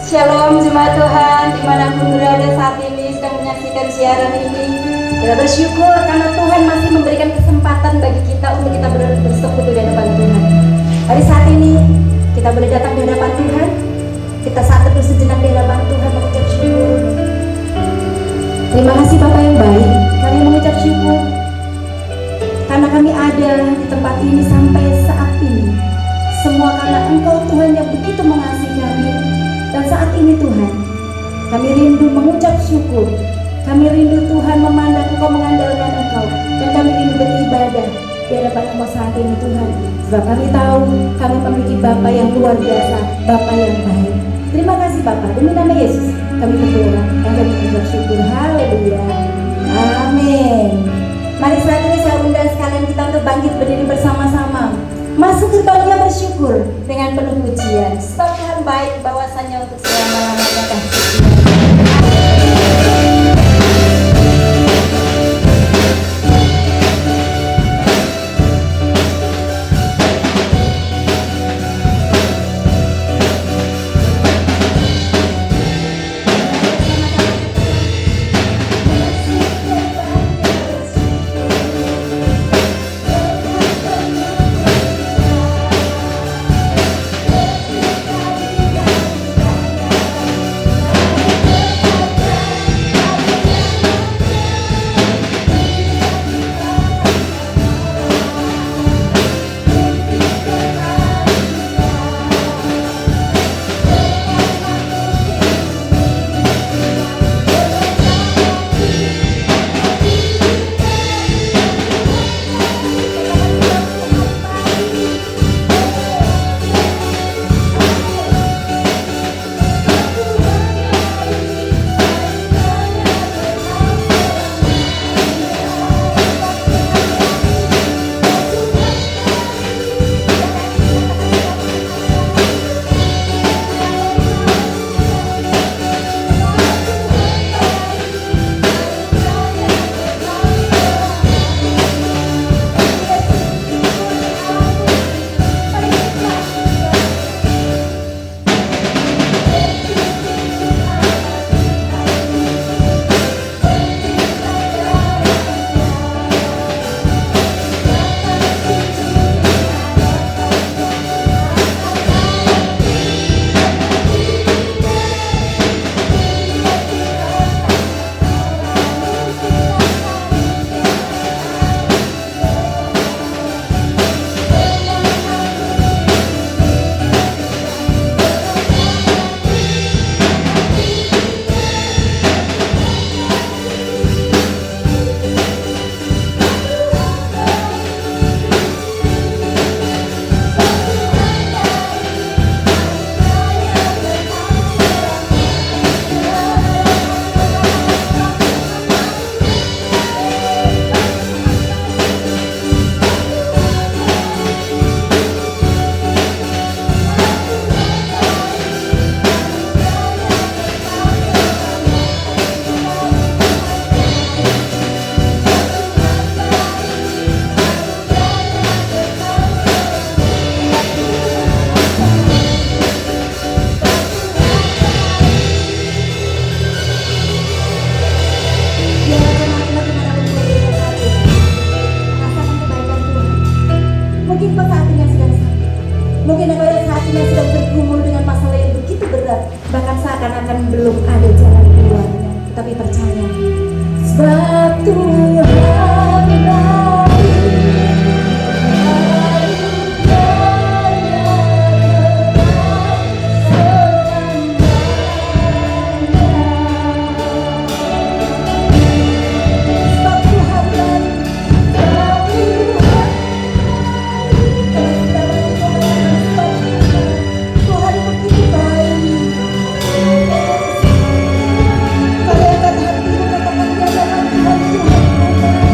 Shalom jemaat Tuhan, dimanapun berada saat ini sedang menyaksikan siaran ini. Kita bersyukur karena Tuhan masih memberikan kesempatan bagi kita untuk kita bersekutu di hadapan Tuhan. Hari saat ini kita boleh datang di hadapan Tuhan. Kita saat teduh sejenak di hadapan Tuhan mengucap syukur. Terima kasih Bapa yang baik, kami mengucap syukur karena kami ada di tempat ini sampai saat ini. Semua karena Engkau Tuhan yang begitu mengasihi kami. Dan saat ini Tuhan, kami rindu mengucap syukur. Kami rindu Tuhan memandang Engkau, mengandalkan Engkau. Dan kami rindu beribadah di hadapan Engkau saat ini Tuhan. Sebab kami tahu kami memiliki Bapa yang luar biasa, Bapa yang baik. Terima kasih Bapa, demi nama Yesus kami berdoa dan kami mengucap syukur. Haleluya. Amin. Mari saat ini saya undang sekalian kita untuk bangkit berdiri bersama-sama. Masuk gerbangnya bersyukur dengan penuh pujian. Sebab Tuhan baik bahwasanya untuk selama-lamanya kasih-Nya. Mungkin engkau yang saat ini sedang bergumul dengan masalah yang begitu berat, bahkan seakan-akan belum ada jalan keluarnya. Tapi percaya, sebab Tuhan baik. Tuhan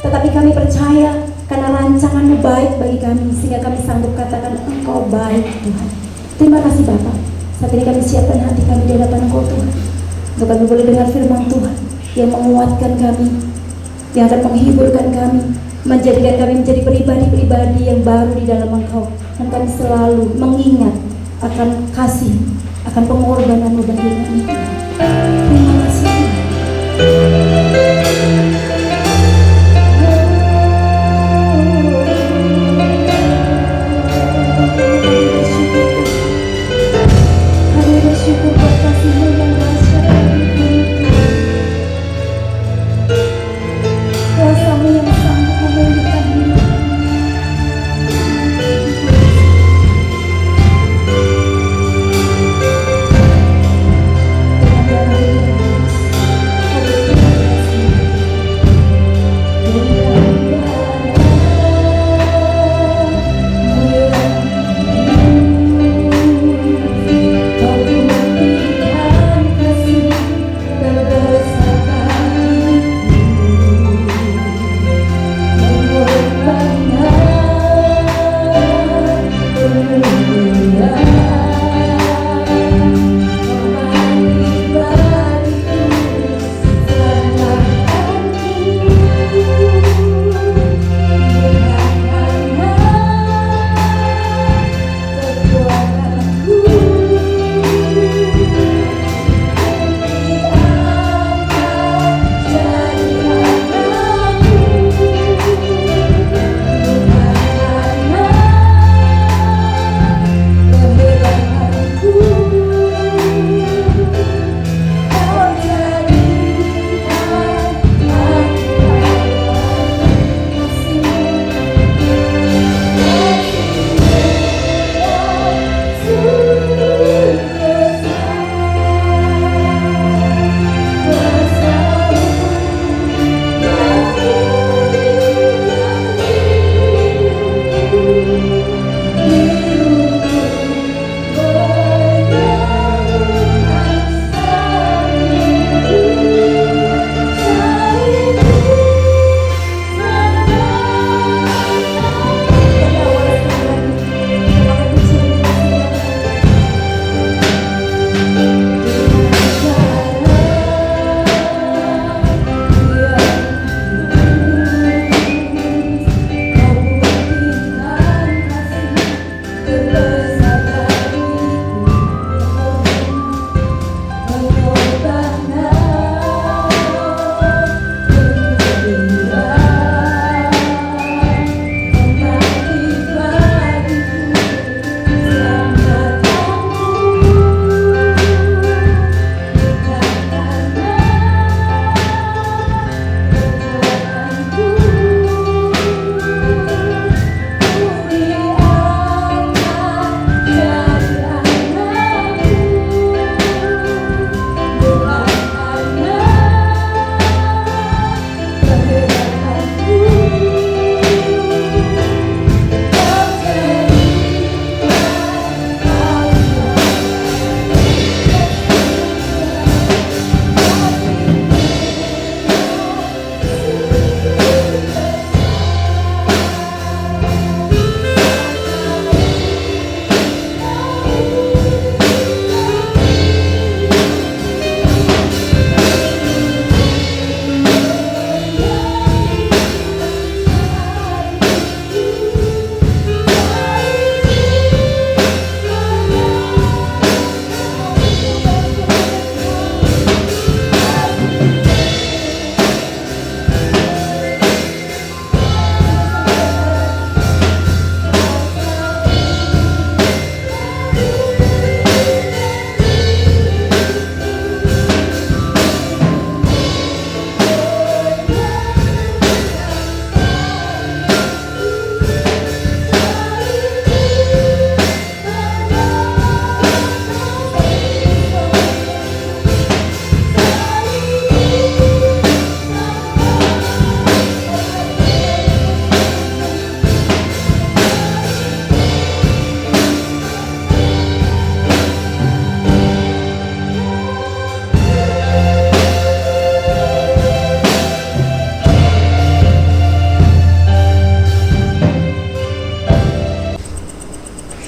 Tetapi kami percaya karena rancangan-Mu baik bagi kami, sehingga kami sanggup katakan Engkau baik Tuhan. Terima kasih Bapak. Saat ini kami siapkan hati kami di hadapan Engkau Tuhan, untuk kami boleh dengar firman Tuhan yang menguatkan kami, yang akan menghiburkan kami, menjadikan kami menjadi pribadi-pribadi yang baru di dalam Engkau. Dan kami selalu mengingat akan kasih, akan pengorbanan-Mu bagi kami. Terima kasih Tuhan. Kami bersyukur buat kasih-Mu yang dahsyat bagi kami. Kuasa-Mu yang sanggup memulihkan hidup kami. Dengan darah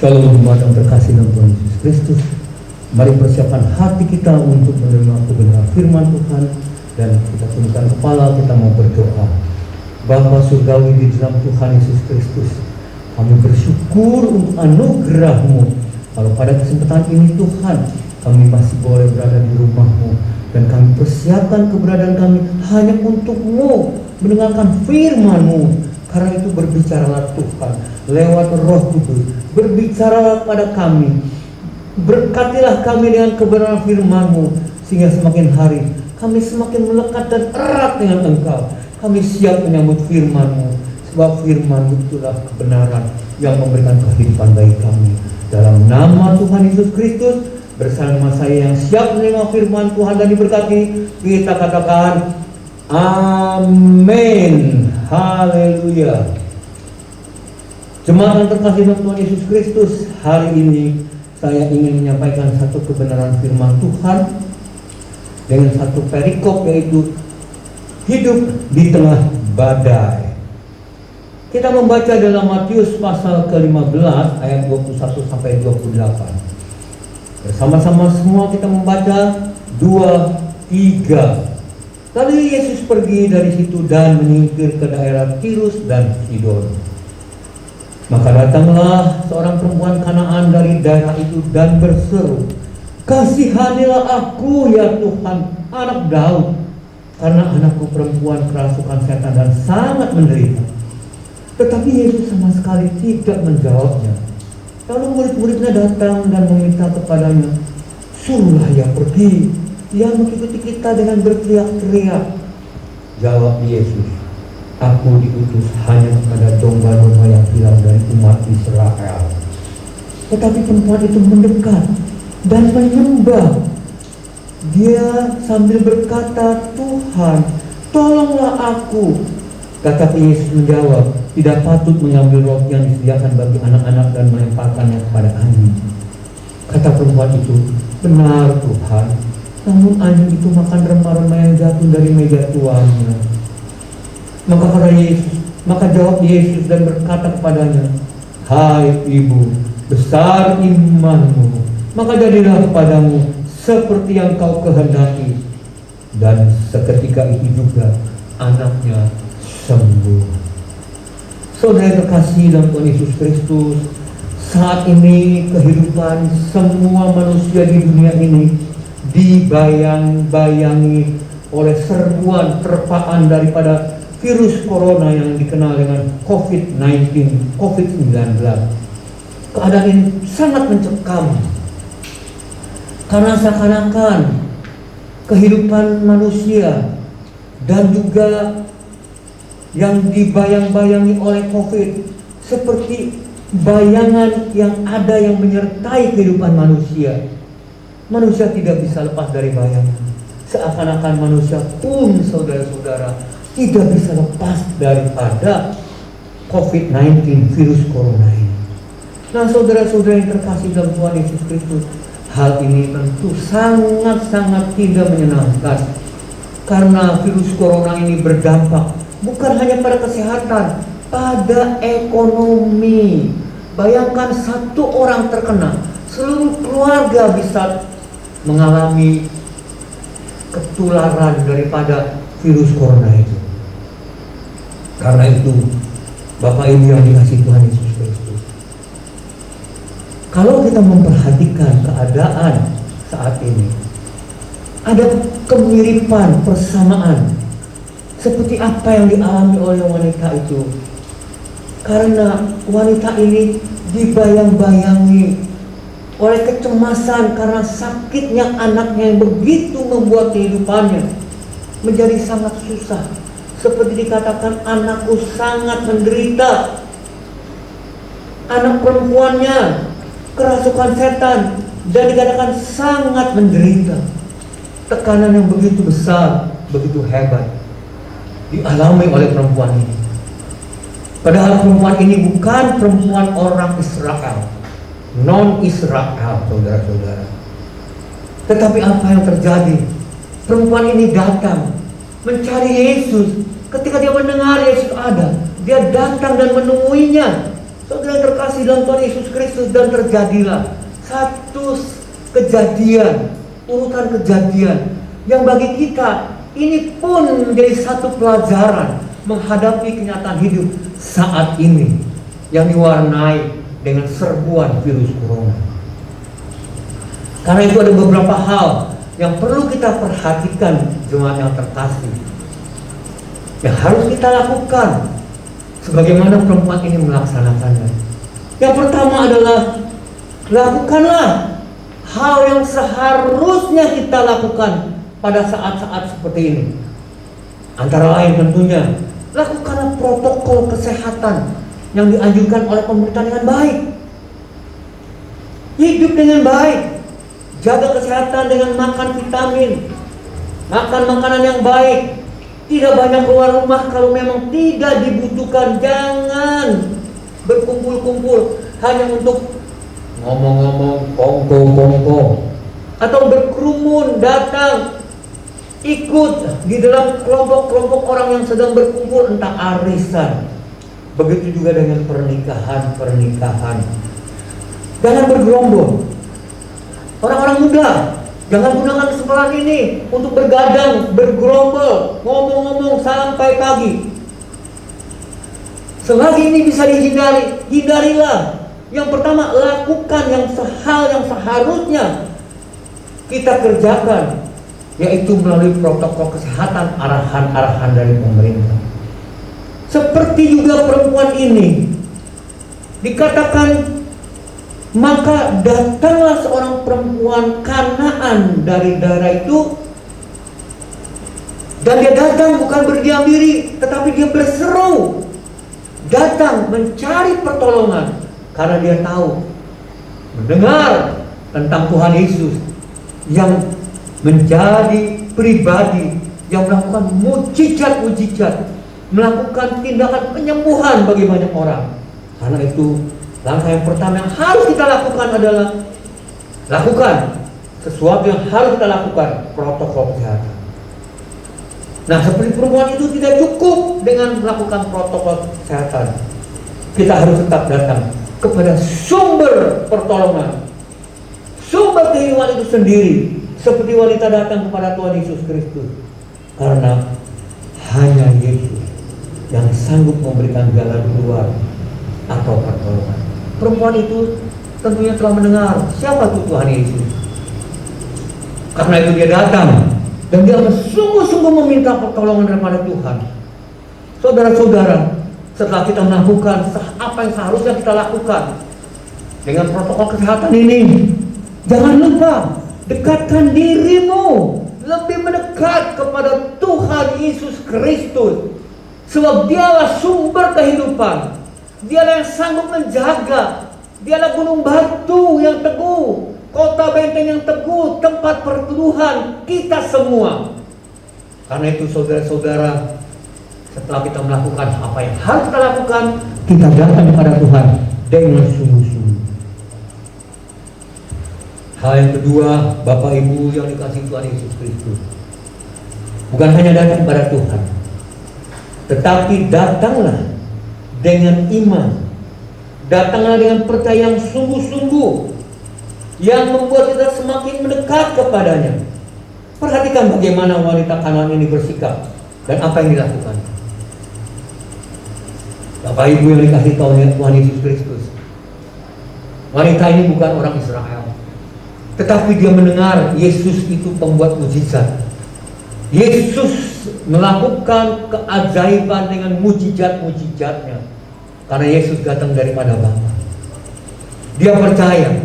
Shalom jemaat yang terkasih dalam Tuhan Yesus Kristus. Mari persiapkan hati kita untuk menerima kebenaran firman Tuhan, dan kita tundukkan kepala, kita mau berdoa. Bapa surgawi di dalam Tuhan Yesus Kristus, kami bersyukur untuk anugerah-Mu. Kalau pada kesempatan ini Tuhan, kami masih boleh berada di rumah-Mu, dan kami persiapkan keberadaan kami hanya untuk-Mu, mendengarkan firman-Mu. Karena itu berbicaralah Tuhan lewat Roh Kudus, berbicara pada kami, berkatilah kami dengan kebenaran firman-Mu, sehingga semakin hari kami semakin melekat dan erat dengan Engkau. Kami siap menyambut firman-Mu, sebab firman-Mu itulah kebenaran yang memberikan kehidupan bagi kami. Dalam nama Tuhan Yesus Kristus, bersama saya yang siap menerima firman Tuhan dan diberkati, kita katakan amin. Haleluya. Jemaat yang terkasih dalam Tuhan Yesus Kristus, hari ini saya ingin menyampaikan satu kebenaran firman Tuhan dengan satu perikop, yaitu hidup di tengah badai. Kita membaca dalam Matius pasal ke-15 ayat 21 sampai 28. Bersama-sama semua kita membaca 2, 3. Lalu Yesus pergi dari situ dan menyingkir ke daerah Tirus dan Sidon. Maka datanglah seorang perempuan Kanaan dari daerah itu dan berseru, "Kasihanilah aku ya Tuhan, anak Daud, karena anakku perempuan kerasukan setan dan sangat menderita." Tetapi Yesus sama sekali tidak menjawabnya. Lalu murid-muridnya datang dan meminta kepadanya, "Suruhlah ia pergi, dia mengikuti kita," dengan berteriak-teriak. Jawab Yesus, "Aku diutus hanya kepada domba-domba yang hilang dari umat Israel." Tetapi perempuan itu mendekat dan menyembah. Dia sambil berkata, "Tuhan, tolonglah aku." Tetapi Yesus menjawab, "Tidak patut mengambil roti yang disediakan bagi anak-anak dan melemparkannya kepada anjing." Kata perempuan itu, "Benar Tuhan, namun anjing itu makan remah-remah yang jatuh dari meja tuannya." Maka jawab Yesus dan berkata kepadanya, "Hai ibu, besar imanmu, maka jadilah kepadamu seperti yang kau kehendaki." Dan seketika itu juga anaknya sembuh. Saudara terkasih dalam Tuhan Yesus Kristus, saat ini kehidupan semua manusia di dunia ini dibayang-bayangi oleh serbuan terpaan daripada virus corona yang dikenal dengan COVID-19. Keadaan ini sangat mencekam, karena seakan-akan kehidupan manusia dan juga yang dibayang-bayangi oleh COVID seperti bayangan yang ada yang menyertai kehidupan manusia. Manusia tidak bisa lepas dari bayangan. Seakan-akan manusia pun, saudara-saudara, tidak bisa lepas daripada COVID-19, virus corona ini. Nah, saudara-saudara yang terkasih dalam Tuhan Yesus Kristus, hal ini tentu sangat-sangat tidak menyenangkan, karena virus corona ini berdampak bukan hanya pada kesehatan, pada ekonomi. Bayangkan satu orang terkena, seluruh keluarga bisa mengalami ketularan daripada virus corona itu. Karena itu, Bapak Ibu yang dikasihi Tuhan Yesus Kristus, kalau kita memperhatikan keadaan saat ini, ada kemiripan, persamaan seperti apa yang dialami oleh wanita itu. Karena wanita ini dibayang-bayangi oleh kecemasan karena sakitnya anaknya yang begitu membuat kehidupannya menjadi sangat susah. Seperti dikatakan, anakku sangat menderita. Anak perempuannya kerasukan setan dan dikatakan sangat menderita. Tekanan yang begitu besar, begitu hebat dialami oleh perempuan ini. Padahal perempuan ini bukan perempuan orang Israel, non-Israel, saudara-saudara. Tetapi apa yang terjadi? Perempuan ini datang mencari Yesus. Ketika dia mendengar Yesus ada, dia datang dan menemuinya. Saudara yang terkasih dalam Tuhan Yesus Kristus, dan terjadilah satu kejadian, urutan kejadian yang bagi kita ini pun menjadi satu pelajaran menghadapi kenyataan hidup saat ini yang diwarnai dengan serbuan virus corona. Karena itu ada beberapa hal yang perlu kita perhatikan, jemaat yang terkasih, yang harus kita lakukan sebagaimana perempuan ini melaksanakannya. Yang pertama adalah lakukanlah hal yang seharusnya kita lakukan pada saat-saat seperti ini. Antara lain tentunya, lakukanlah protokol kesehatan yang dianjurkan oleh pemerintah dengan baik. Hidup dengan baik, jaga kesehatan dengan makan vitamin, makan makanan yang baik, tidak banyak keluar rumah kalau memang tidak dibutuhkan. Jangan berkumpul-kumpul hanya untuk ngomong-ngomong, kongko-kongko, atau berkerumun datang ikut di dalam kelompok-kelompok orang yang sedang berkumpul, entah arisan. Begitu juga dengan pernikahan. Jangan bergerombol. Orang-orang muda, jangan gunakan kesempatan ini untuk bergadang, bergerombol, ngomong-ngomong sampai pagi. Selagi ini bisa dihindari, hindarilah. Yang pertama, lakukan hal yang seharusnya kita kerjakan, yaitu melalui protokol kesehatan, arahan-arahan dari pemerintah. Seperti juga perempuan ini dikatakan, maka datanglah seorang perempuan Kanaan dari daerah itu, dan dia datang bukan berdiam diri, tetapi dia berseru, datang mencari pertolongan, karena dia tahu, mendengar tentang Tuhan Yesus yang menjadi pribadi yang melakukan mujizat-mujizat, melakukan tindakan penyembuhan bagi banyak orang. Karena itu, langkah yang pertama yang harus kita lakukan adalah lakukan sesuatu yang harus kita lakukan, protokol kesehatan. Nah, seperti perempuan itu tidak cukup dengan melakukan protokol kesehatan. Kita harus tetap datang kepada sumber pertolongan, sumber kehidupan itu sendiri, seperti wanita datang kepada Tuhan Yesus Kristus. Karena hanya Yesus yang sanggup memberikan jalan keluar atau pertolongan. Perempuan itu tentunya telah mendengar siapa itu Tuhan Yesus. Karena itu dia datang dan dia sungguh-sungguh meminta pertolongan daripada Tuhan. Saudara-saudara, setelah kita melakukan apa yang seharusnya kita lakukan dengan protokol kesehatan ini, jangan lupa dekatkan dirimu lebih mendekat kepada Tuhan Yesus Kristus, sebab dialah sumber kehidupan. Dialah yang sanggup menjaga. Dialah gunung batu yang teguh, kota benteng yang teguh, tempat perteduhan kita semua. Karena itu saudara-saudara, setelah kita melakukan apa yang harus kita lakukan, kita datang kepada Tuhan dengan sungguh-sungguh. Hal yang kedua, Bapak Ibu yang dikasihi Tuhan Yesus Kristus, bukan hanya datang kepada Tuhan, tetapi datanglah dengan iman, datanglah dengan percaya yang sungguh-sungguh, yang membuat kita semakin mendekat kepadanya. Perhatikan bagaimana wanita Kanaan ini bersikap dan apa yang dilakukan. Bapak Ibu yang dikasihi Tuhan Yesus Kristus, wanita ini bukan orang Israel, tetapi dia mendengar Yesus itu pembuat mujizat. Yesus melakukan keajaiban dengan mujizat-mujizatnya, karena Yesus datang daripada Bapa. Dia percaya,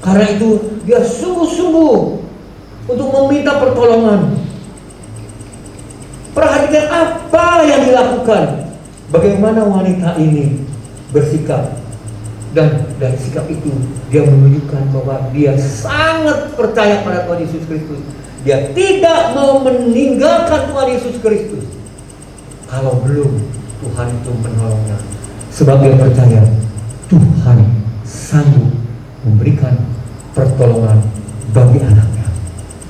karena itu dia sungguh-sungguh untuk meminta pertolongan. Perhatikan apa yang dilakukan, bagaimana wanita ini bersikap, dan dari sikap itu dia menunjukkan bahwa dia sangat percaya pada Tuhan Yesus Kristus. Dia tidak mau meninggalkan Tuhan Yesus Kristus kalau belum Tuhan itu menolongnya, sebab dia percaya Tuhan sanggup memberikan pertolongan bagi anaknya.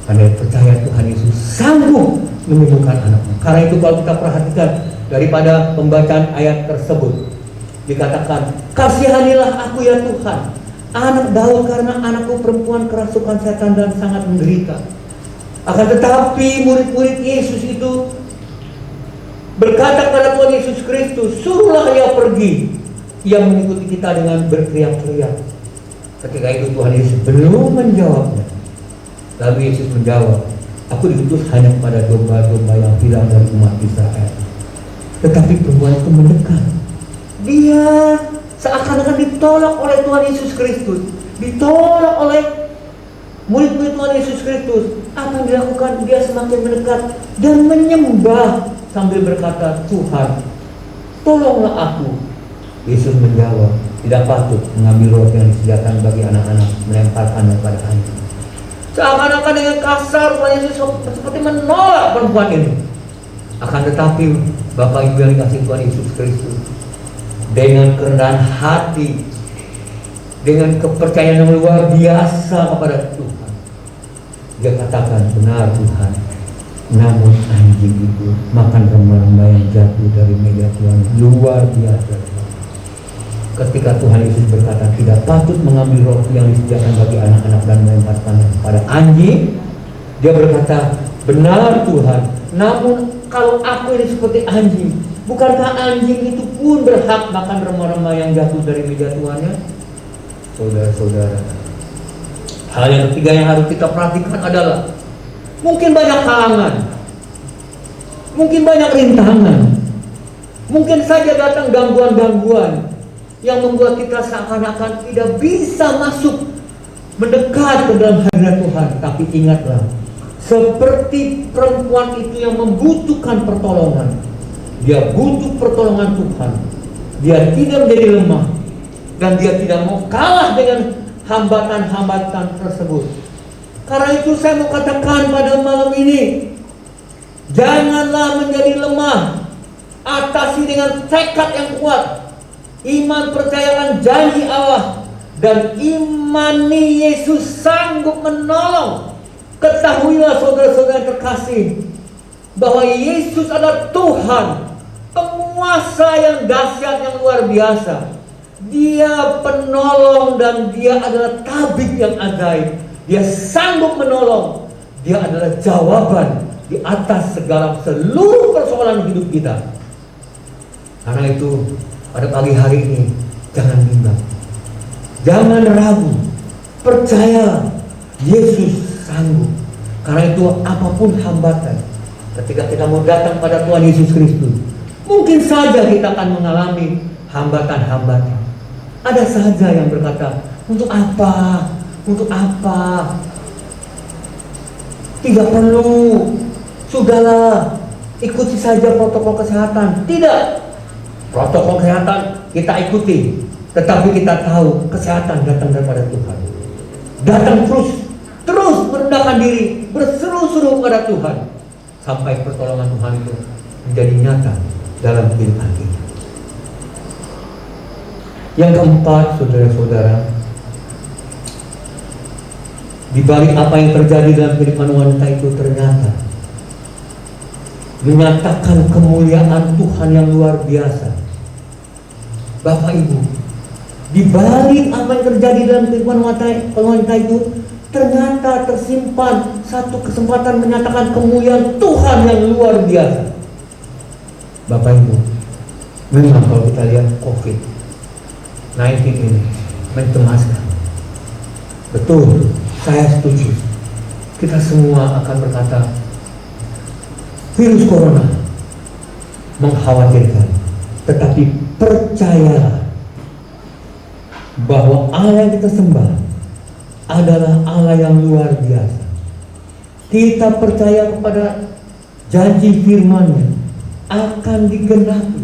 Karena dia percaya Tuhan Yesus sanggup menyembuhkan anaknya. Karena itu kalau kita perhatikan daripada pembacaan ayat tersebut, Dikatakan, kasihanilah aku ya Tuhan, anak Daud, karena anakku perempuan kerasukan setan dan sangat menderita. Akan tetapi murid-murid Yesus itu berkata kepada Tuhan Yesus Kristus, suruhlah ia pergi. Ia mengikuti kita dengan berteriak-teriak. Ketika itu Tuhan Yesus belum menjawabnya. Lalu Yesus menjawab, aku diutus hanya kepada domba-domba yang hilang dari umat Israel. Tetapi perempuan itu mendekat. Dia seakan-akan ditolak oleh Tuhan Yesus Kristus, ditolak oleh murid-murid Tuhan Yesus Kristus. Apa yang dilakukan? Dia semakin mendekat dan menyembah sambil berkata, Tuhan, tolonglah aku. Yesus menjawab, tidak patut mengambil roti yang disediakan bagi anak-anak, melemparkannya pada anjing. Seakan-akan dengan kasar Tuhan Yesus seperti menolak perempuan ini. Akan tetapi Bapak Ibu yang dikasihi Tuhan Yesus Kristus, dengan kerendahan hati, dengan kepercayaan yang luar biasa kepada Tuhan, dia katakan, benar Tuhan, namun anjing itu makan remah-remah yang jatuh dari meja Tuhan. Luar biasa. Ketika Tuhan Yesus berkata tidak patut mengambil roti yang disediakan bagi anak-anak dan melemparkannya kepada anjing, dia berkata, benar Tuhan, namun kalau aku ini seperti anjing, bukankah anjing itu pun berhak makan remah-remah yang jatuh dari meja tuannya? Saudara-saudara, hal yang ketiga yang harus kita perhatikan adalah mungkin banyak halangan, mungkin banyak rintangan, mungkin saja datang gangguan-gangguan yang membuat kita seakan-akan tidak bisa masuk mendekat ke dalam hadirat Tuhan. Tapi ingatlah, seperti perempuan itu yang membutuhkan pertolongan, dia butuh pertolongan Tuhan. Dia tidak menjadi lemah dan dia tidak mau kalah dengan hambatan-hambatan tersebut. Karena itu saya mau katakan pada malam ini, janganlah menjadi lemah, atasi dengan tekad yang kuat. Iman percayakan janji Allah dan imani Yesus sanggup menolong. Ketahuilah saudara-saudara terkasih, bahwa Yesus adalah Tuhan, penguasa yang dahsyat, yang luar biasa. Dia penolong dan dia adalah tabib yang ajaib. Dia sanggup menolong. Dia adalah jawaban di atas seluruh persoalan hidup kita. Karena itu pada pagi hari ini jangan bimbang, jangan ragu, percaya Yesus sanggup. Karena itu apapun hambatan, ketika kita mau datang pada Tuhan Yesus Kristus, mungkin saja kita akan mengalami hambatan-hambatan. Ada saja yang berkata, untuk apa? Untuk apa? Tidak perlu, sudahlah, ikuti saja protokol kesehatan. Tidak, protokol kesehatan kita ikuti, tetapi kita tahu kesehatan datang daripada Tuhan. Datang terus merendahkan diri, berseru-seru kepada Tuhan, sampai pertolongan Tuhan itu menjadi nyata dalam kehidupan kita. Yang keempat, saudara-saudara, di balik apa yang terjadi dalam kehidupan wanita itu ternyata menyatakan kemuliaan Tuhan yang luar biasa. Bapak Ibu, di balik apa yang terjadi dalam kehidupan wanita itu ternyata tersimpan satu kesempatan menyatakan kemuliaan Tuhan yang luar biasa. Bapak Ibu, memang kalau kita lihat COVID-19 ini mencemaskan. Betul, saya setuju. Kita semua akan berkata, virus corona mengkhawatirkan, tetapi percayalah bahwa Allah yang kita sembah adalah Allah yang luar biasa. Kita percaya kepada janji firman-Nya akan digenapi.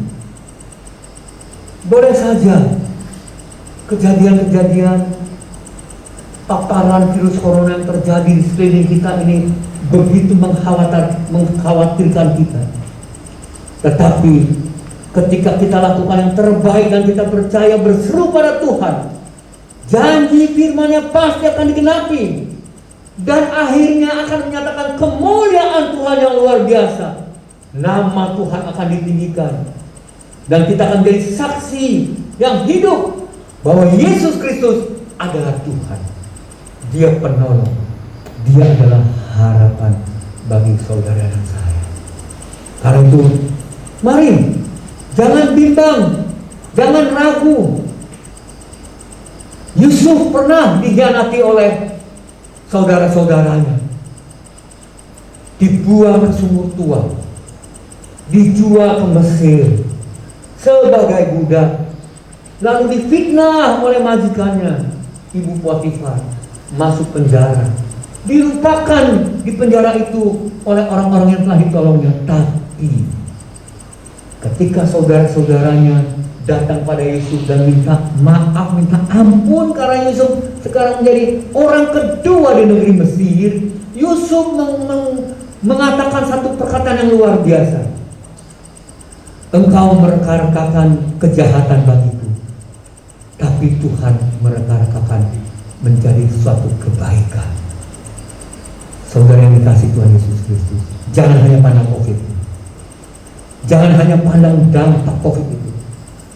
Boleh saja kejadian-kejadian paparan virus corona yang terjadi di sekeliling kita ini begitu mengkhawatirkan kita. Tetapi ketika kita lakukan yang terbaik dan kita percaya berseru pada Tuhan, janji firman-Nya pasti akan digenapi. Dan akhirnya akan menyatakan kemuliaan Tuhan yang luar biasa. Nama Tuhan akan ditinggikan. Dan kita akan menjadi saksi yang hidup bahwa Yesus Kristus adalah Tuhan. Dia penolong. Dia adalah harapan bagi saudara dan saya. Karena itu, mari jangan bimbang, jangan ragu. Yusuf pernah dikhianati oleh saudara-saudaranya, dibuang ke sumur tua, dijual ke Mesir sebagai budak, lalu difitnah oleh majikannya, Ibu Potifar, masuk penjara, dilupakan di penjara itu oleh orang-orang yang telah ditolongnya. Tapi ketika saudara-saudaranya datang pada Yusuf dan minta maaf, minta ampun karena Yusuf sekarang menjadi orang kedua di negeri Mesir, Yusuf mengatakan satu perkataan yang luar biasa. Engkau mereka-rekakan kejahatan bagiku, tapi Tuhan mereka-rekakan menjadi suatu kebaikan. Saudara yang dikasihi Tuhan Yesus Kristus, jangan hanya pandang COVID, jangan hanya pandang dampak COVID itu,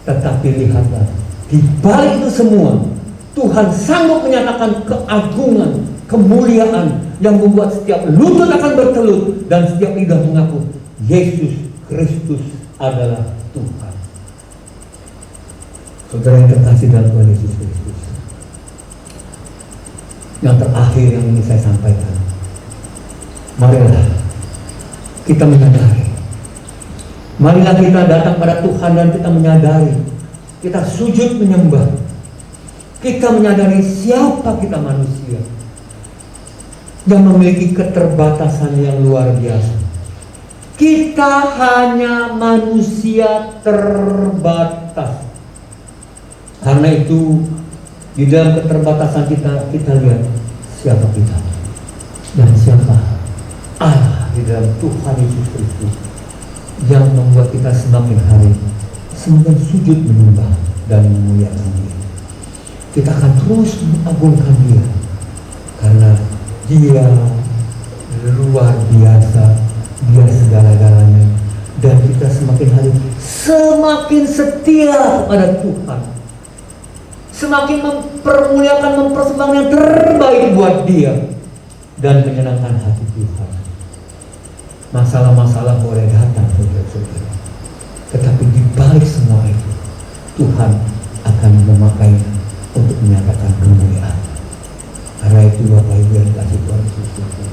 tetapi lihatlah, di balik itu semua Tuhan sanggup menyatakan keagungan, kemuliaan yang membuat setiap lutut akan bertelut dan setiap lidah mengaku Yesus Kristus adalah Tuhan. Saudara yang terkasih dalam Tuhan Yesus Kristus, yang terakhir yang ingin saya sampaikan, marilah kita menyadari, marilah kita datang pada Tuhan dan kita menyadari, kita sujud menyembah, kita menyadari siapa kita manusia yang memiliki keterbatasan yang luar biasa. Kita hanya manusia terbatas. Karena itu di dalam keterbatasan kita lihat siapa kita dan siapa Allah di dalam Tuhan Yesus Kristus yang membuat kita semakin hari semakin sujud menyembah dan memuliakan Dia. Kita akan terus mengagungkan Dia karena Dia luar biasa, Dia segala-galanya, dan kita semakin hari semakin setia kepada Tuhan, semakin mempermuliakan, mempersembahkan yang terbaik buat Dia dan menyenangkan hati Tuhan. Masalah-masalah boleh datang, saudara-saudara, tetapi di balik semua itu Tuhan akan memakainya untuk menyatakan kemuliaan. Karena itu Bapak Ibu yang dikasihi Tuhan Yesus Kristus,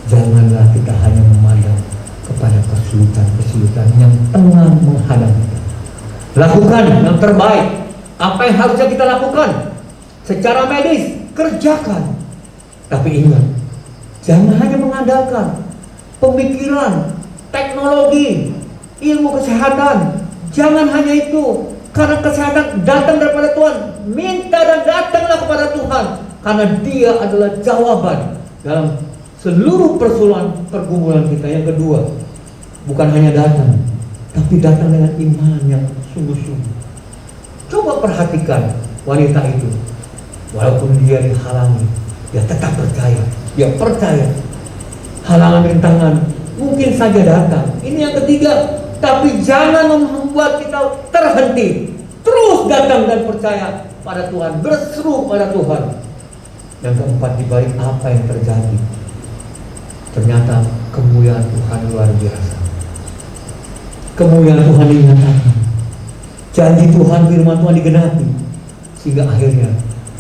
janganlah kita hanya memandang kepada kesulitan-kesulitan yang tengah menghadang kita. Lakukan yang terbaik. Apa yang harusnya kita lakukan secara medis, kerjakan. Tapi ingat, jangan hanya mengandalkan pemikiran, teknologi, ilmu kesehatan. Jangan hanya itu, karena kesehatan datang daripada Tuhan. Minta dan datanglah kepada Tuhan, karena Dia adalah jawaban dalam seluruh pergumulan kita. Yang kedua, bukan hanya datang, tapi datang dengan iman yang sungguh-sungguh. Coba perhatikan wanita itu, walaupun dia dihalangi, dia tetap percaya. Dia percaya halangan rintangan mungkin saja datang. Ini yang ketiga, tapi jangan membuat kita terhenti. Terus datang dan percaya pada Tuhan, berseru pada Tuhan. Yang keempat, di balik apa yang terjadi, ternyata kemuliaan Tuhan luar biasa. Kemuliaan Tuhan dinyatakan, janji Tuhan, firman Tuhan digenapi, sehingga akhirnya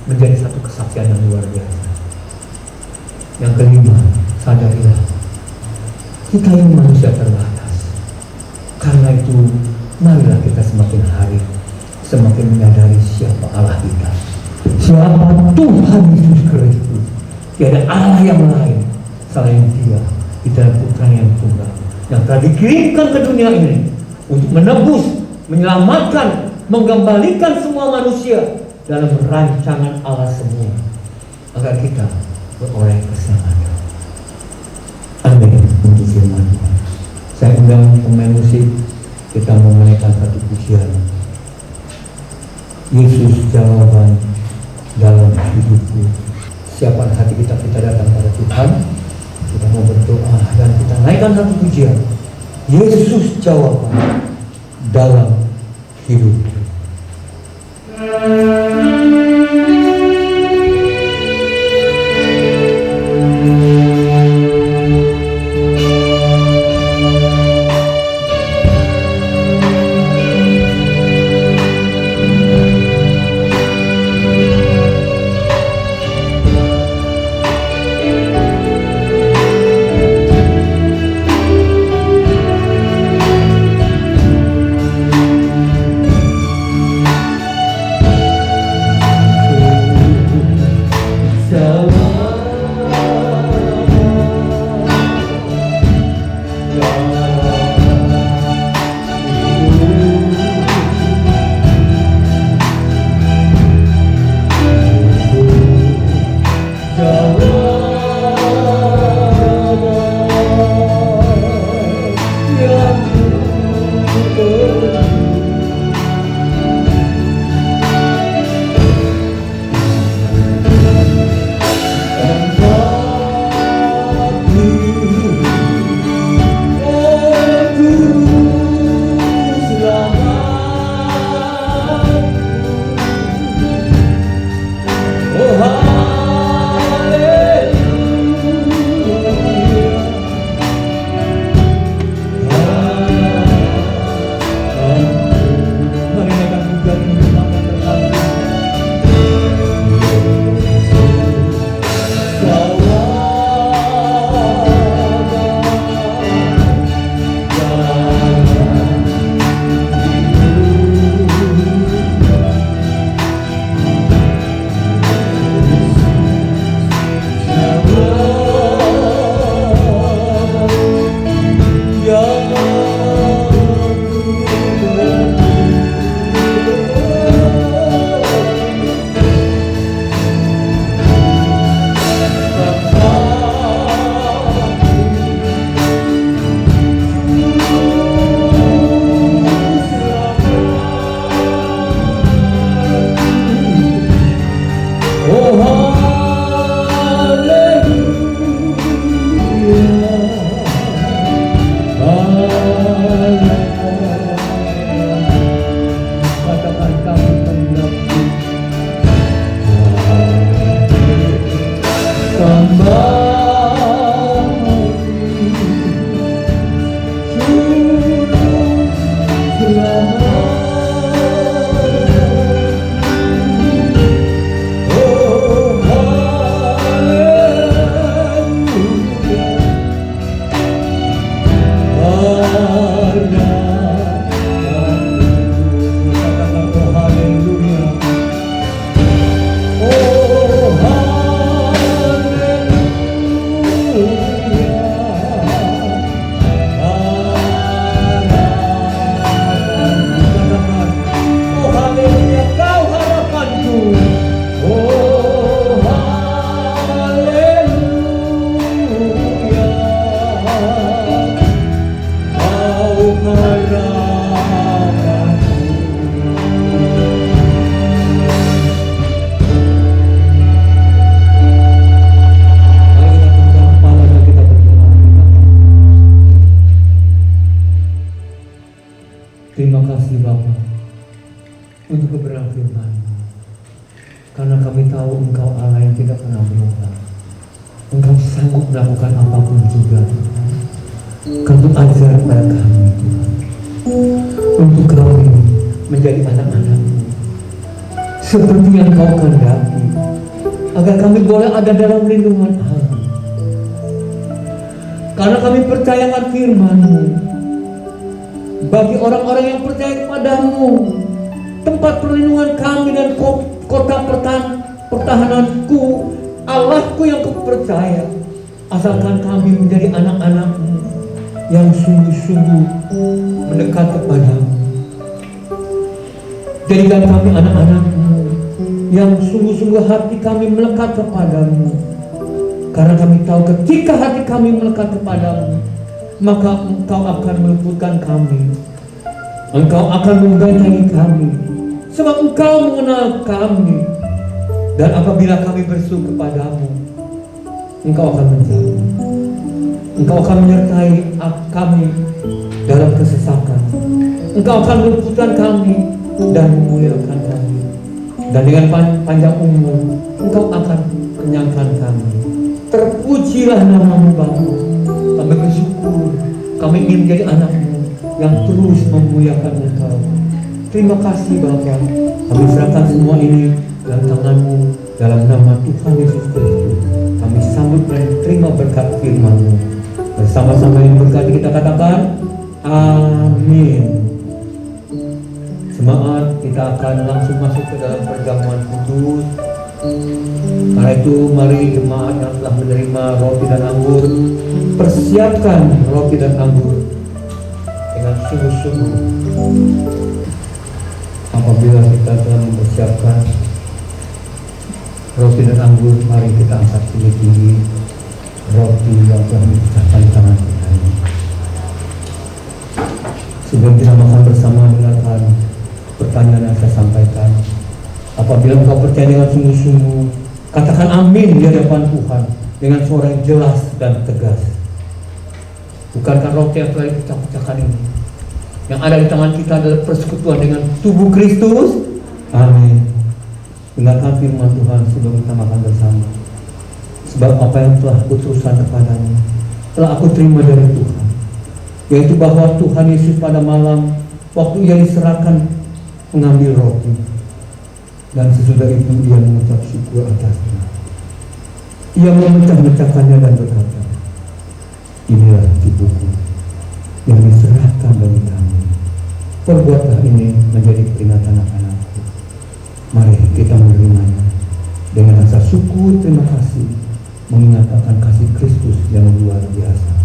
menjadi satu kesaksian yang luar biasa. Yang kelima, sadarilah, kita ini manusia terbatas. Karena itu, marilah kita semakin hari semakin menyadari siapa Allah kita, siapa Tuhan Yesus Kristus. Tiada Allah yang lain selain Dia di dalam Putra yang tunggal, yang telah dikirimkan ke dunia ini untuk menebus, menyelamatkan, mengembalikan semua manusia dalam rancangan Allah semua, agar kita beroleh keselamatan. Amin. Untuk firman Tuhan, saya undang pemain musik, kita memenangkan satu pujian. Yesus jawaban dalam hidupku. Siapa hati kita datang pada Tuhan, kita mau berdoa dan kita naikkan satu pujian. Yesus jawaban dalam hidup. Terima kasih Bapa untuk kebenaran firman-Mu. Karena kami tahu Engkau Allah yang tidak pernah berubah. Engkau sanggup melakukan apapun juga Tuhan. Kamu ajar pada kami Tuhan, untuk kami menjadi anak-anak-Mu seperti yang Kau kehendaki, agar kami boleh ada dalam lindungan Allah. Karena kami percaya akan firman-Mu. Bagi orang-orang yang percaya kepadamu, tempat perlindungan kami dan kota pertahananku, Allahku yang kupercaya, asalkan kami menjadi anak-anak-Mu yang sungguh-sungguh mendekat kepadamu. Jadikan kami anak-anak-Mu yang sungguh-sungguh hati kami melekat kepadamu. Karena kami tahu ketika hati kami melekat kepadamu, maka Engkau akan meluputkan kami. Engkau akan membentengi kami, sebab Engkau mengenal kami. Dan apabila kami berseru kepadamu, Engkau akan menjawab. Engkau akan menyertai kami dalam kesesakan. Engkau akan meluputkan kami dan memuliakan kami. Dan dengan panjang umur, Engkau akan kenyangkan kami. Terpujilah nama-Mu Bapa. Kami bersyukur, kami ingin menjadi anak-Mu yang terus memuliakan Engkau. Terima kasih Bapa. Kami serahkan semua ini dalam tangan-Mu, dalam nama Tuhan Yesus Kristus. Kami sambut dan terima berkat firman-Mu. Bersama-sama yang berkati kita katakan, amin. Semangat, kita akan langsung masuk ke dalam perjamuan kudus. Karena itu mari jemaat yang telah menerima roti dan anggur, persiapkan roti dan anggur dengan sungguh-sungguh. Apabila kita telah mempersiapkan roti dan anggur, mari kita angkat tinggi-tinggi roti yang telah dipecahkan di tangan kita ini. Sebelum kita makan bersama, dengarkan pertanyaan yang saya sampaikan. Apabila engkau percaya dengan sungguh-sungguh, katakan amin di hadapan Tuhan dengan suara yang jelas dan tegas. Bukankah roti yang telah dipecah-pecahkan ini, yang ada di tangan kita adalah persekutuan dengan tubuh Kristus? Amin. Dengarkan firman Tuhan sebelum kita makan bersama. Sebab apa yang telah kuteruskan kepadamu telah aku terima dari Tuhan, yaitu bahwa Tuhan Yesus pada malam waktu ia diserahkan mengambil roti, dan sesudah itu ia mengucap syukur atasnya. Ia memecah-mecahkannya dan berkata, inilah tubuhku yang diserahkan bagi kamu. Perbuatlah ini menjadi peringatan akan aku. Mari kita menerimanya dengan rasa syukur terima kasih, mengingat akan kasih Kristus yang luar biasa.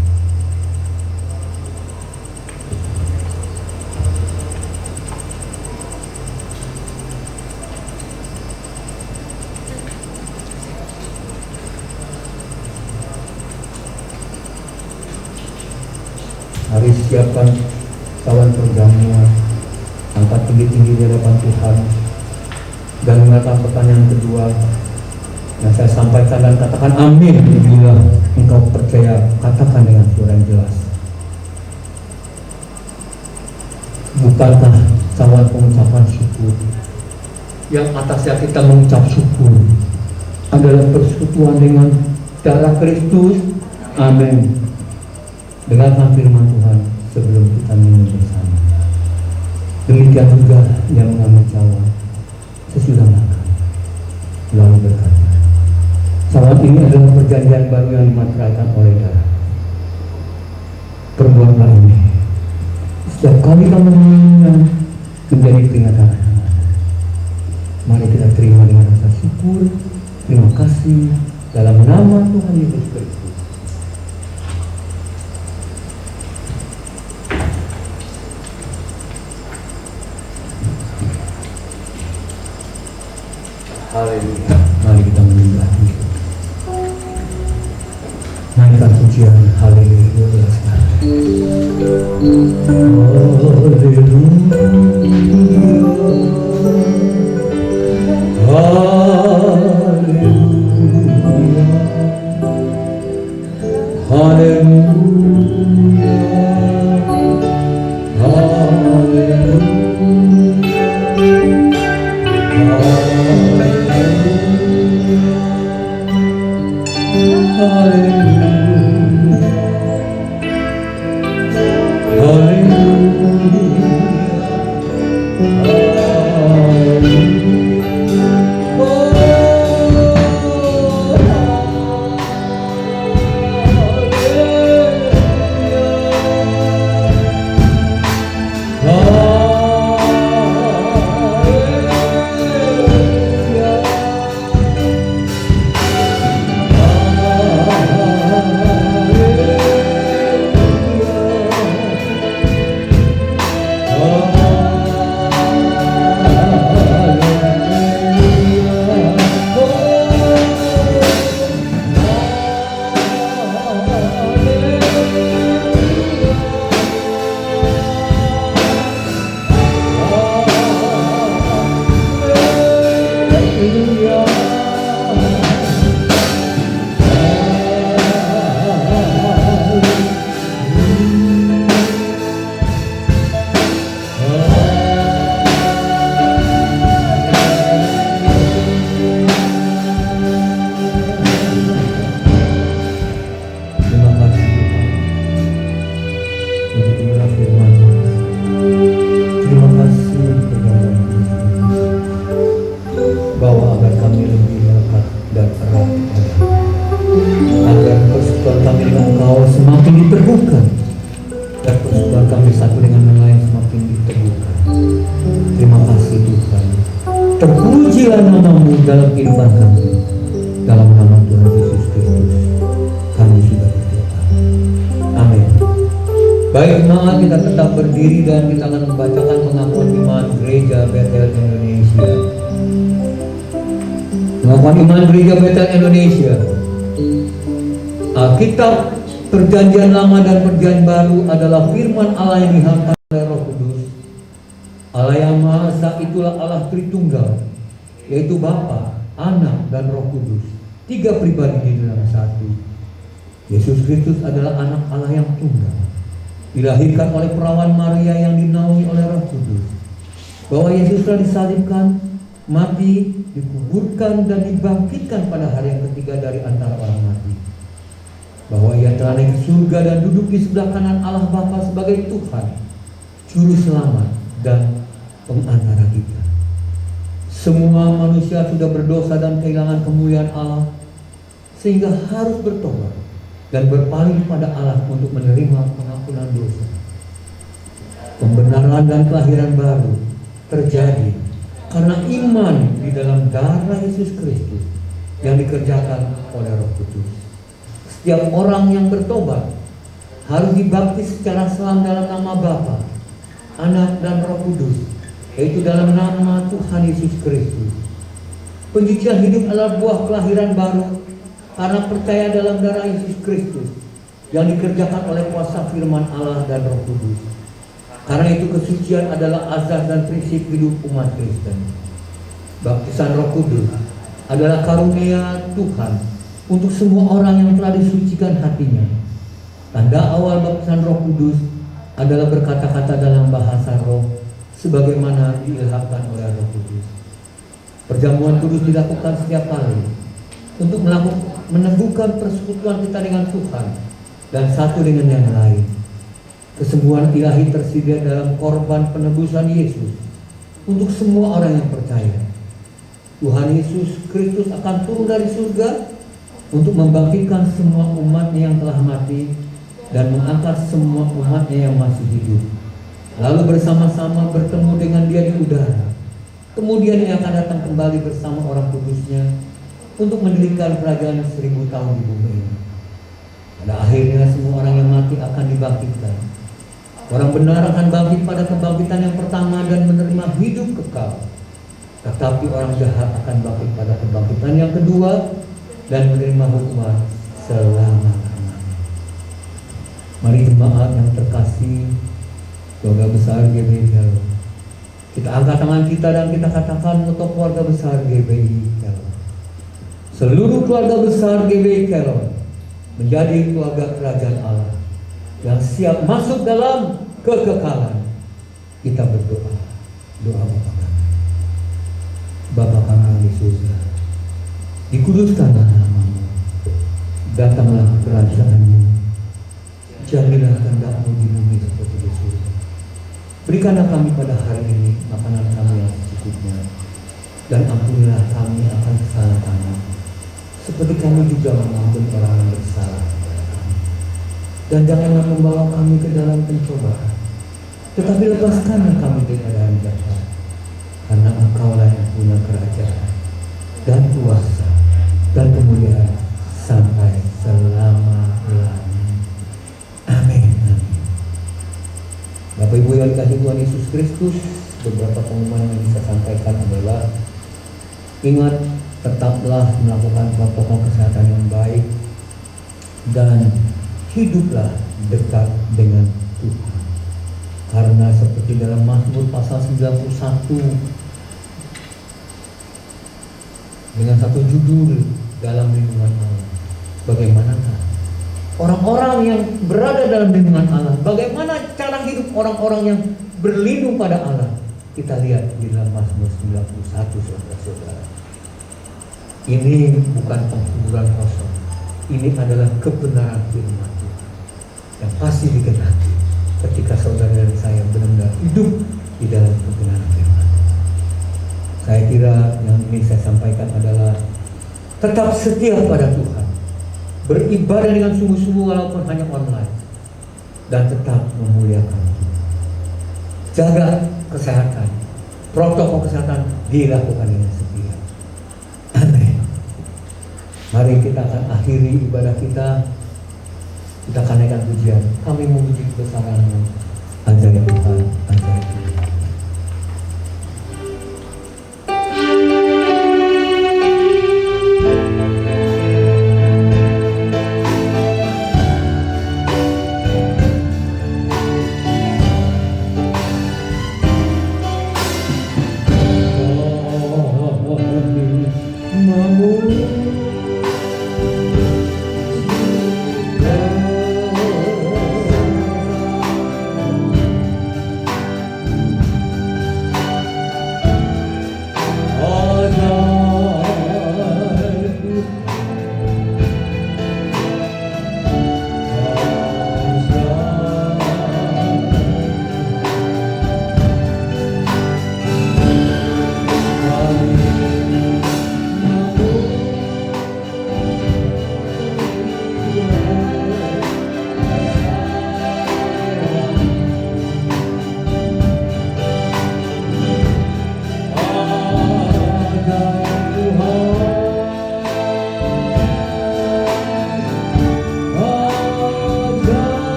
Mari siapkan kawan perjamuan, angkat tinggi-tinggi di hadapan Tuhan, dan mengatakan pertanyaan kedua yang saya sampaikan, dan katakan amin bila engkau percaya. Katakan dengan suara yang jelas. Bukankah cawan pengucapan syukur yang atasnya kita mengucap syukur adalah persekutuan dengan darah Kristus? Amin. Dengarkan firman Tuhan sebelum kita minum bersama. Demikian juga yang mengambil cawan sesudah makan, lalu berkata, cawan ini adalah perjanjian baru yang dimateraikan oleh darah. Perbuatlah ini setiap kali kamu meminumnya menjadi peringatan akan aku. Mari kita terima dengan rasa syukur, terima kasih dalam nama Tuhan Yesus Kristus. Haleluya. Mari kita menyembah Tuhan. Naikkan pujian haleluya. Haleluya. Haleluya. Haleluya. Tuhan. Terpujilah nama-Mu dalam kehidupan kami. Dalam nama Tuhan Yesus Kristus kami sudah berdoa. Amin. Baik, jemaat, kita tetap berdiri dan kita akan membacakan pengakuan iman Gereja Bethel Indonesia. Pengakuan iman Gereja Bethel Indonesia. Alkitab Perjanjian Lama dan Perjanjian Baru adalah firman Allah yang dihantar oleh Roh Kudus. Allah yang Maha Esa itulah Allah Tritunggal, yaitu Bapa, Anak, dan Roh Kudus, 3 pribadi di dalam satu. Yesus Kristus adalah anak Allah yang tunggal, dilahirkan oleh perawan Maria yang dinaungi oleh Roh Kudus. Bahwa Yesus telah disalibkan, mati, dikuburkan, dan dibangkitkan pada hari yang ketiga dari antara orang mati. Bahwa Ia telah naik ke surga dan duduk di sebelah kanan Allah Bapa sebagai Tuhan, Juru Selamat, dan Pengantara kita. Semua manusia sudah berdosa dan kehilangan kemuliaan Allah, sehingga harus bertobat dan berpaling pada Allah untuk menerima pengampunan dosa. Pembenaran dan kelahiran baru terjadi karena iman di dalam darah Yesus Kristus yang dikerjakan oleh Roh Kudus. Setiap orang yang bertobat harus dibaptis secara selam dalam nama Bapa, Anak, dan Roh Kudus, yaitu dalam nama Tuhan Yesus Kristus. Pencucian hidup adalah buah kelahiran baru karena percaya dalam darah Yesus Kristus yang dikerjakan oleh kuasa firman Allah dan Roh Kudus. Karena itu kesucian adalah asas dan prinsip hidup umat Kristen. Baptisan Roh Kudus adalah karunia Tuhan untuk semua orang yang telah disucikan hatinya. Tanda awal baptisan Roh Kudus adalah berkata-kata dalam bahasa roh sebagaimana diilhamkan oleh Roh Kudus. Perjamuan kudus dilakukan setiap kali untuk meneguhkan persekutuan kita dengan Tuhan dan satu dengan yang lain. Kesembuhan ilahi tersedia dalam korban penebusan Yesus untuk semua orang yang percaya. Tuhan Yesus Kristus akan turun dari surga untuk membangkitkan semua umatnya yang telah mati dan mengangkat semua umatnya yang masih hidup, lalu bersama-sama bertemu dengan Dia di udara. Kemudian Ia akan datang kembali bersama orang kudusnya untuk mendirikan kerajaan 1000 tahun di bumi ini. Pada akhirnya semua orang yang mati akan dibangkitkan. Orang benar akan bangkit pada kebangkitan yang pertama dan menerima hidup kekal. Tetapi orang jahat akan bangkit pada kebangkitan yang kedua dan menerima hukuman selama-lamanya. Mari jemaat yang terkasih, keluarga besar GBI Carol, kita angkat tangan kita dan kita katakan untuk keluarga besar GBI Carol. Seluruh keluarga besar GBI Carol menjadi keluarga kerajaan Allah yang siap masuk dalam kekekalan. Kita berdoa, doa Bapa kami. Bapa kami di surga, dikuduskanlah nama-Mu, datanglah kerajaan-Mu. Jadilah kehendak-Mu di bumi seperti di surga. Berikanlah kami pada hari ini makanan kami yang secukupnya, dan ampunilah kami akan kesalahan kami, seperti kami juga mengampuni orang yang bersalah kepada kami. Dan janganlah membawa kami ke dalam pencobaan, tetapi lepaskanlah kami dari yang jahat, karena Engkaulah yang punya kerajaan dan kuasa dan kemuliaan sampai selama-lamanya. Amin. Bapak Ibu yang dikasihi Tuhan Yesus Kristus, beberapa pengumuman yang bisa sampaikan adalah: ingat, tetaplah melakukan protokol kesehatan yang baik dan hiduplah dekat dengan Tuhan. Karena seperti dalam Mazmur pasal 91 dengan satu judul, dalam lindungan Allah. Bagaimanakah orang-orang yang berada dalam lindungan Allah? Bagaimana cara hidup orang-orang yang berlindung pada Allah? Kita lihat di dalam Mazmur 91, saudara-saudara. Ini bukan penghiburan kosong. Ini adalah kebenaran firman Tuhan yang pasti digenapi ketika saudara dan saya benar-benar hidup di dalam kebenaran firman. Saya kira yang ini saya sampaikan adalah tetap setia pada Tuhan, beribadah dengan sungguh-sungguh walaupun hanya online, dan tetap memuliakan Tuhan. Jaga kesehatan, protokol kesehatan dilakukan dengan setia. Amin. Mari kita akan akhiri ibadah kita. Kita akan naikkan pujian. Kami memuji kebesaran-Mu. Ajaib Tuhan, ajaib Tuhan.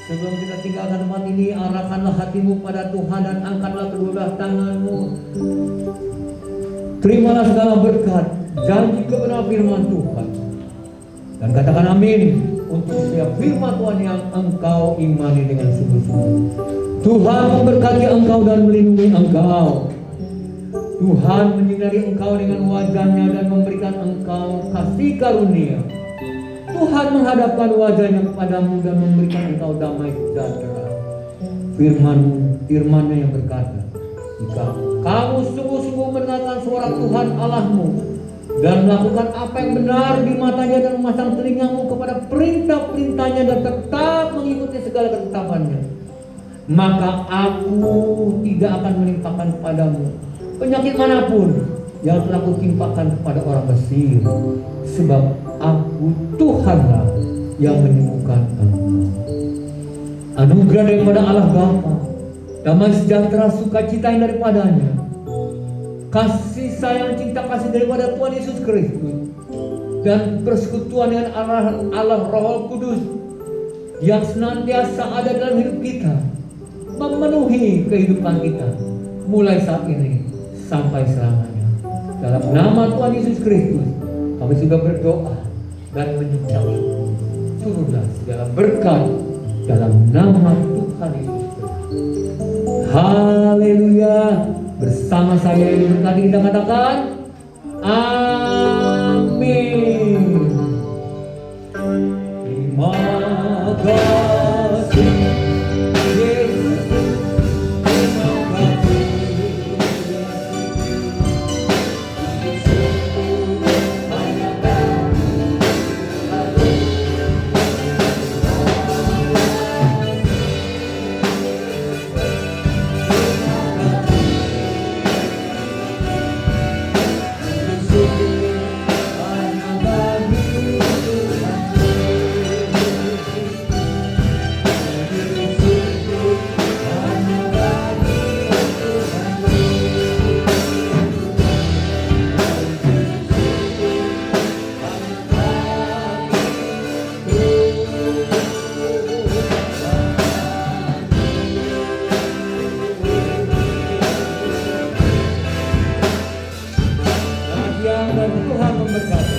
Sebelum kita tinggalkan tempat ini, arahkanlah hatimu pada Tuhan dan angkatlah kedua belah tanganmu. Terimalah segala berkat, janji kebenaran firman Tuhan. Dan katakan amin untuk setiap firman Tuhan yang engkau imani dengan sungguh-sungguh. Tuhan memberkati engkau dan melindungi engkau. Tuhan menyinari engkau dengan wajahnya dan memberikan engkau kasih karunia. Tuhan menghadapkan wajahnya kepadamu dan memberikan engkau damai sejahtera. Firman-Nya yang berkata, jika kamu sungguh-sungguh mendengarkan suara Tuhan Allahmu dan melakukan apa yang benar di matanya dan memasang telingamu kepada perintah-perintahnya dan tetap mengikuti segala ketetapannya, maka aku tidak akan menimpakan padamu penyakit manapun yang telah kutimpakan kepada orang Mesir, sebab aku Tuhanlah yang menyembuhkan engkau. Anugerah daripada Allah Bapa, damai sejahtera, sukacita yang daripadanya, kasih sayang cinta kasih daripada Tuhan Yesus Kristus, dan persekutuan dengan Allah Roh Kudus yang senantiasa ada dalam hidup kita, memenuhi kehidupan kita mulai saat ini sampai selamanya. Dalam nama Tuhan Yesus Kristus kami sudah berdoa dan menyucap syukur. Turunlah segala berkat dalam nama Tuhan Yesus Kristus. Haleluya. Bersama saya ini berkati kita katakan amin. Terima kasih Yesus, terima kasih. Dan Tuhan memberkati.